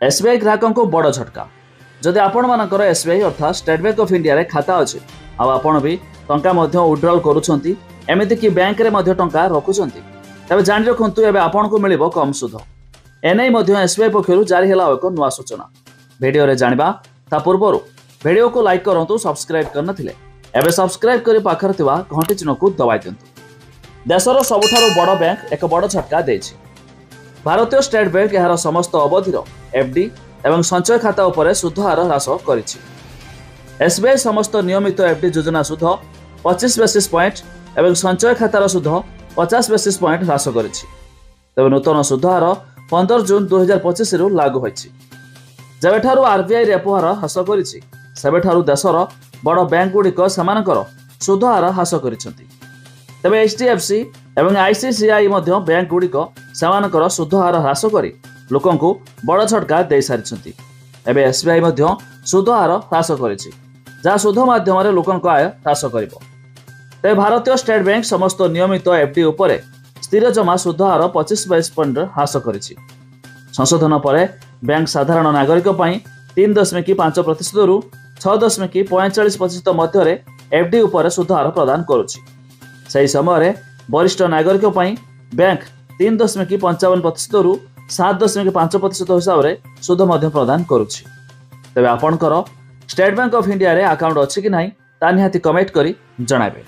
SBI ग्राहकों को बड़ झटका। जदि आपण मानकर एसबीआई अर्थात स्टेट बैंक ऑफ इंडिया रे खाता अच्छे आपण भी टंका विड्रॉल करूछंती एमिति कि बैंक रे मध्य टंका रखुछंती तबे जानि रखंतु एबे आपण को मिलिबो कम सुध। एनै मध्य एसबीआई पक्षरु जारी होला एक नुआ सूचना। वीडियो रे जानिबा ता पूर्वरु वीडियो को लाइक करंतु, सब्सक्राइब करनथिले एबे सब्सक्राइब करी पाखर थिबा घंटी चिन्ह को दबाइ दियंतु। देशर सबुठारु बड़ बैंक एक बड़ झटका देछि। भारतीय स्टेट बैंक यार समस्त अवधिर एफडी एवं संचय खाता उपरे सुध हार ह्रास करिछि। एसबीआई समस्त नियमित एफडी योजना सुध 25 बेसिस पॉइंट एवं संचय खातार सुध 50 बेसिस पॉइंट ह्रास करिछि। तबे नूतन सुध हार 15 जून 2025 रु लागू होइछि। जेबेठारु आरबीआई रेपो हार ह्रास करिछि सेबेठारु देशर बड़ बैंक गुड़िक समानकर सुध हार ह्रास करिसेंति। तबे एचडीएफसी एवं आईसीसीआई मध्य बैंक गुड़िक सेमानकर सुध हार ह्रास करी लोकंकु बड़ झटका दे सारिछंती। एबे एसबीआई मध्य सुध हार ह्रास करिछि जा सुध माध्यम लोकंक आय ह्रास करिवो। तबे भारतीय स्टेट बैंक समस्त नियमित एफडी उपरे स्थिर जमा सुध हार 25 बेसिस पॉइंट ह्रास करिछि। संशोधन परे बैंक साधारण नागरिक पई 3.5% रु 6.45% मध्य एफडी उपरे सुध हार प्रदान करुछि। सही समय वरिष्ठ नागरिक पई बैंक 3.55% रु 7.5% हिसाब से सुध प्रदान करुछि। तबे आपणकर स्टेट बैंक ऑफ इंडिया रे अकाउंट अछि कि नाही ता निहाती कमेंट करी जणाबे।